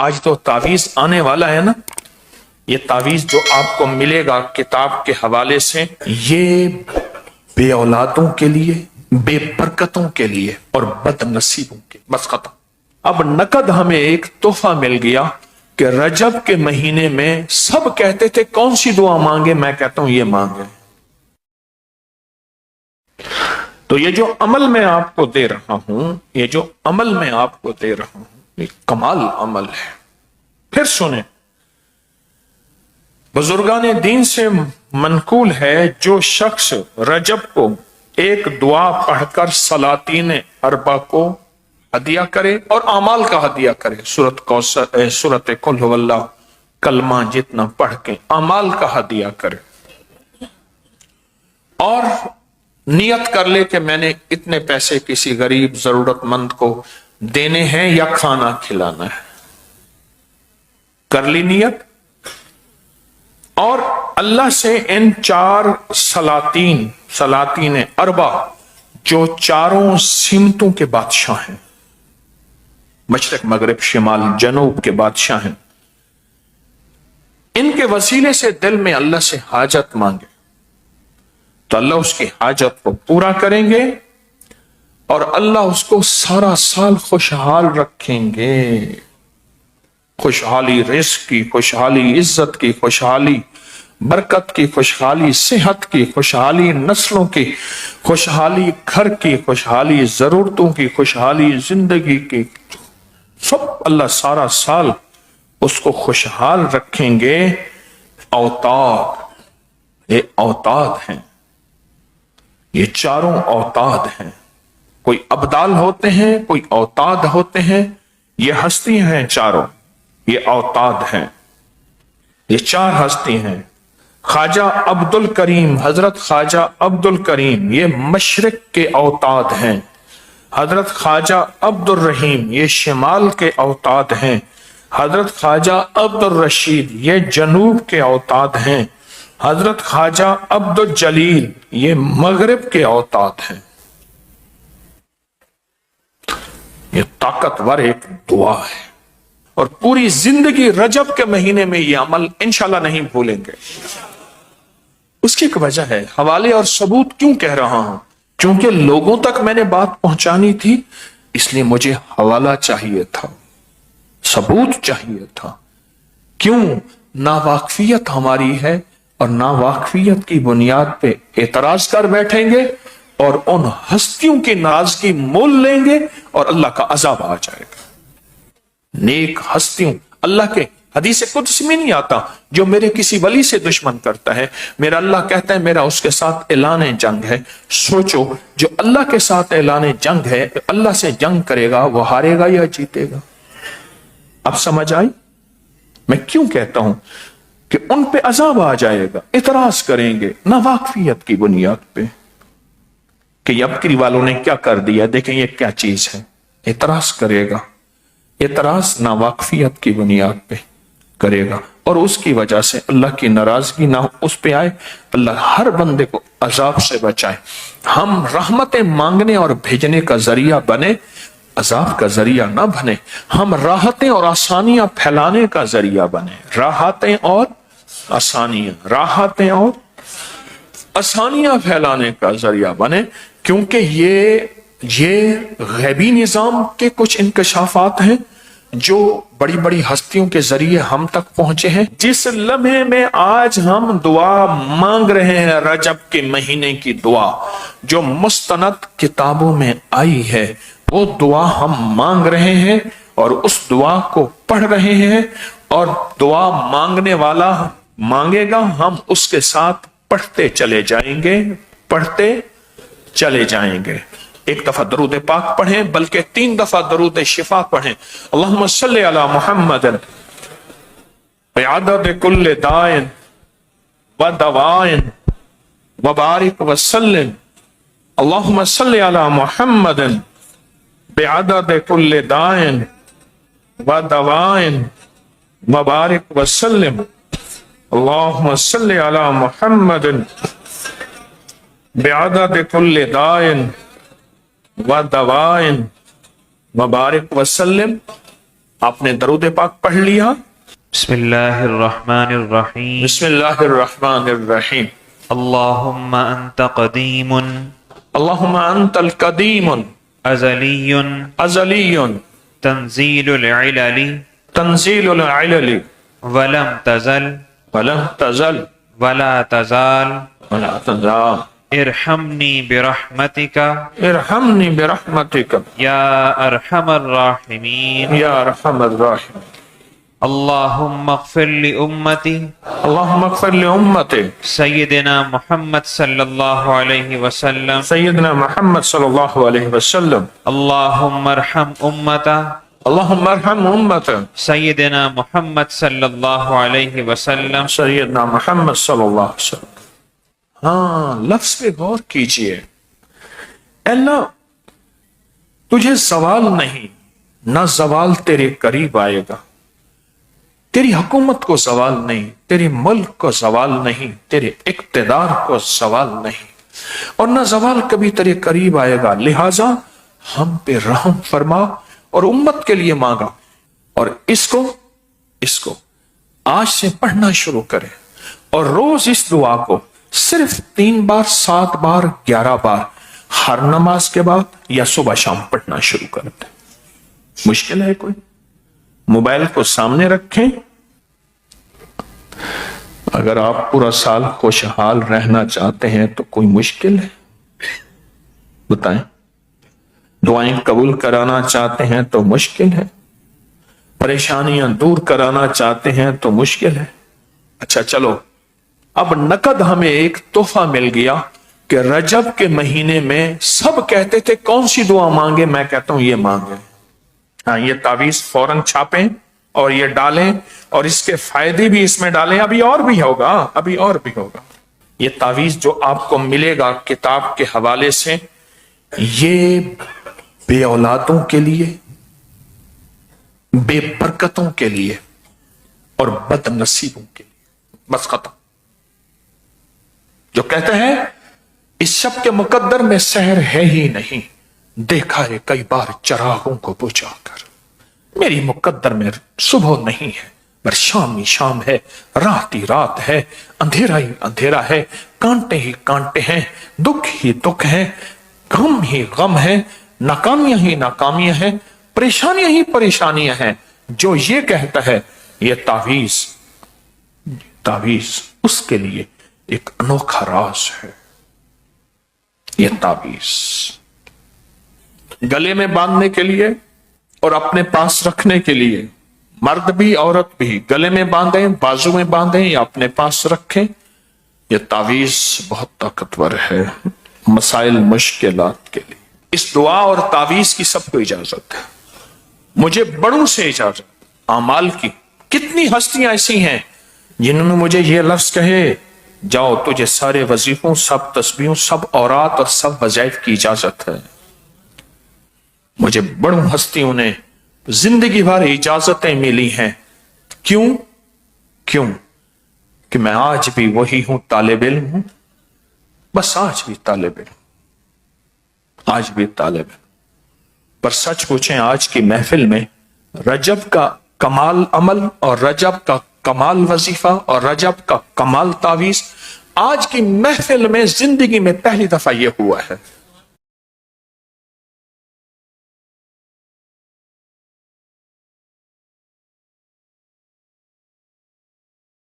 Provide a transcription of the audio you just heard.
آج تو تعویذ آنے والا ہے نا، یہ تعویذ جو آپ کو ملے گا کتاب کے حوالے سے، یہ بے اولادوں کے لیے، بے برکتوں کے لیے اور بد نصیبوں کے، بس ختم۔ اب نقد ہمیں ایک تحفہ مل گیا کہ رجب کے مہینے میں سب کہتے تھے کون سی دعا مانگے، میں کہتا ہوں یہ مانگے۔ تو یہ جو عمل میں آپ کو دے رہا ہوں، یہ جو عمل میں آپ کو دے رہا ہوں، یہ کمال عمل ہے۔ پھر سنیں، بزرگان دین سے منقول ہے جو شخص رجب کو ایک دعا پڑھ کر سلاطین اربع کو ہدیہ کرے اور اعمال کا ہدیہ کرے، سورت قل هو اللہ کلمہ جتنا پڑھ کے اعمال کا ہدیہ کرے، اور نیت کر لے کہ میں نے اتنے پیسے کسی غریب ضرورت مند کو دینے ہیں یا کھانا کھلانا ہے، کر لی نیت، اور اللہ سے ان چار سلاطین اربع جو چاروں سمتوں کے بادشاہ ہیں، مشرق مغرب شمال جنوب کے بادشاہ ہیں، ان کے وسیلے سے دل میں اللہ سے حاجت مانگے تو اللہ اس کی حاجت کو پورا کریں گے اور اللہ اس کو سارا سال خوشحال رکھیں گے۔ خوشحالی رزق کی، خوشحالی عزت کی، خوشحالی برکت کی، خوشحالی صحت کی، خوشحالی نسلوں کی، خوشحالی گھر کی، خوشحالی ضرورتوں کی، خوشحالی زندگی کی، سب اللہ سارا سال اس کو خوشحال رکھیں گے۔ اوتاد، یہ اوتاد ہیں، یہ چاروں اوتاد ہیں، کوئی ابدال ہوتے ہیں، کوئی اوتاد ہوتے ہیں، یہ ہستی ہیں چاروں، یہ اوتاد ہیں، یہ چار ہستی ہیں۔ خواجہ عبد الکریم، حضرت خواجہ عبد الکریم یہ مشرق کے اوتاد ہیں، حضرت خواجہ عبد الرحیم یہ شمال کے اوتاد ہیں، حضرت خواجہ عبد الرشید یہ جنوب کے اوتاد ہیں، حضرت خواجہ عبد الجلیل یہ مغرب کے اوتاد ہیں۔ یہ طاقتور ایک دعا ہے، اور پوری زندگی رجب کے مہینے میں یہ عمل انشاءاللہ نہیں بھولیں گے۔ اس کی ایک وجہ ہے، حوالے اور ثبوت کیوں کہہ رہا ہوں؟ چونکہ لوگوں تک میں نے بات پہنچانی تھی، اس لیے مجھے حوالہ چاہیے تھا، ثبوت چاہیے تھا۔ کیوں؟ ناواقفیت ہماری ہے، اور ناواقفیت کی بنیاد پہ اعتراض کر بیٹھیں گے اور ان ہستیوں کی ناراضگی مول لیں گے اور اللہ کا عذاب آ جائے گا۔ نیک ہستیوں، اللہ کے حدیث قدسی میں نہیں آتا جو میرے کسی ولی سے دشمن کرتا ہے، میرا اللہ کہتا ہے میرا اس کے ساتھ اعلان جنگ ہے۔ سوچو، جو اللہ کے ساتھ اعلان جنگ ہے، اللہ سے جنگ کرے گا، وہ ہارے گا یا جیتے گا؟ اب سمجھ آئی میں کیوں کہتا ہوں کہ ان پہ عذاب آ جائے گا، اعتراض کریں گے ناواقفیت کی بنیاد پہ کہ یبکری والوں نے کیا کر دیا، دیکھیں یہ کیا چیز ہے، اعتراض کرے گا، اعتراض ناواقفیت کی بنیاد پہ کرے گا، اور اس کی وجہ سے اللہ کی ناراضگی نہ اس پہ آئے، اللہ ہر بندے کو عذاب سے بچائے۔ ہم رحمتیں مانگنے اور بھیجنے کا ذریعہ بنے، عذاب کا ذریعہ نہ بنے۔ ہم راحتیں اور آسانیاں پھیلانے کا ذریعہ بنے، راحتیں اور آسانیاں، راحتیں اور آسانیاں پھیلانے کا ذریعہ بنے، کیونکہ یہ غیبی نظام کے کچھ انکشافات ہیں جو بڑی بڑی ہستیوں کے ذریعے ہم تک پہنچے ہیں۔ جس لمحے میں آج ہم دعا مانگ رہے ہیں، رجب کے مہینے کی دعا جو مستند کتابوں میں آئی ہے، وہ دعا ہم مانگ رہے ہیں اور اس دعا کو پڑھ رہے ہیں، اور دعا مانگنے والا مانگے گا، ہم اس کے ساتھ پڑھتے چلے جائیں گے، پڑھتے چلے جائیں گے۔ ایک دفعہ درود پاک پڑھیں، بلکہ 3 دفعہ درود شفا پڑھیں۔ اللہم صلی علی محمد بعدد کل داء و دواء وبارک وسلم۔ اللہم صلی علی محمد بعدد کل داء و دواء وبارک وسلم۔ اللہم صلی علی محمد بعدد کل داء و دواء وبارک وسلم۔ آپ نے درود پاک پڑھ لیا. بسم اللہ الرحمن الرحیم. بسم اللہ الرحمن الرحیم. اللہم انت قدیم اللہم انت القدیم ازلی ازلی تنزیل العلل تنزیل العلل ولم تزل ولم تزل ولا تزال ولا تزال ارحمنی برحمتک ارحمنی برحمتک یا ارحم الراحمین. یا ارحم الراحمین. اللہم اغفر لامتی اللہم اغفر لامتی سیدنا محمد صلی اللہ علیہ وسلم. سیدنا محمد صلی اللہ علیہ وسلم. اللہم ارحم امتا اللہم ارحم امت سیدنا محمد صلی اللہ علیہ وسلم. سیدنا محمد صلی اللہ علیہ وسلم. ہاں، لفظ پہ غور کیجئے. اے اللہ، تجھے زوال نہیں، نہ زوال تیرے قریب آئے گا. تیری حکومت کو زوال نہیں، تیرے ملک کو زوال نہیں، تیرے اقتدار کو زوال نہیں، اور نہ زوال کبھی تیرے قریب آئے گا. لہٰذا ہم پہ رحم فرما اور امت کے لیے مانگا. اور اس کو آج سے پڑھنا شروع کرے اور روز اس دعا کو صرف 3 بار 7 بار 11 بار ہر نماز کے بعد یا صبح شام پڑھنا شروع کر دیں. مشکل ہے کوئی؟ موبائل کو سامنے رکھیں. اگر آپ پورا سال خوشحال رہنا چاہتے ہیں تو کوئی مشکل ہے؟ بتائیں. دعائیں قبول کرانا چاہتے ہیں تو مشکل ہے؟ پریشانیاں دور کرانا چاہتے ہیں تو مشکل ہے؟ اچھا چلو، اب نقد ہمیں ایک تحفہ مل گیا کہ رجب کے مہینے میں سب کہتے تھے کون سی دعا مانگے، میں کہتا ہوں یہ مانگے. ہاں، یہ تعویذ فوراً چھاپیں اور یہ ڈالیں اور اس کے فائدے بھی اس میں ڈالیں. ابھی اور بھی ہوگا. یہ تعویذ جو آپ کو ملے گا کتاب کے حوالے سے، یہ بے اولادوں کے لیے، بے برکتوں کے لیے اور بد نصیبوں کے لیے. بس ختم. جو کہتے ہیں اس شب کے مقدر میں سحر ہے ہی نہیں، دیکھا ہے کئی بار چراغوں کو بجھا کر. میری مقدر میں صبح نہیں ہے، پر شام ہی شام ہے، رات ہی رات ہے، اندھیرا ہی اندھیرا ہے، کانٹے ہی کانٹے ہیں، دکھ ہی دکھ ہے، غم ہی غم ہے، ناکامیاں ہی ناکامیاں ہیں، پریشانیاں ہی پریشانیاں ہیں. جو یہ کہتا ہے یہ تعویذ اس کے لیے ایک انوکھا راز ہے. یہ تعویذ گلے میں باندھنے کے لیے اور اپنے پاس رکھنے کے لیے، مرد بھی عورت بھی گلے میں باندھیں، بازو میں باندھیں یا اپنے پاس رکھیں. یہ تعویذ بہت طاقتور ہے مسائل مشکلات کے لیے. اس دعا اور تعویذ کی سب کو اجازت ہے. مجھے بڑوں سے اجازت. اعمال کی کتنی ہستیاں ایسی ہیں جنہوں نے مجھے یہ لفظ کہے، جاؤ تجھے سارے وظیفوں، سب تسبیحوں، سب اورات اور سب وظائف کی اجازت ہے. مجھے بڑوں ہستیوں نے زندگی بھر اجازتیں ملی ہیں. کیوں کہ میں آج بھی وہی ہوں، طالب علم ہوں. بس آج بھی طالب علم. پر سچ پوچھیں، آج کی محفل میں رجب کا کمال عمل اور رجب کا کمال وظیفہ اور رجب کا کمال تعویذ آج کی محفل میں زندگی میں پہلی دفعہ یہ ہوا ہے.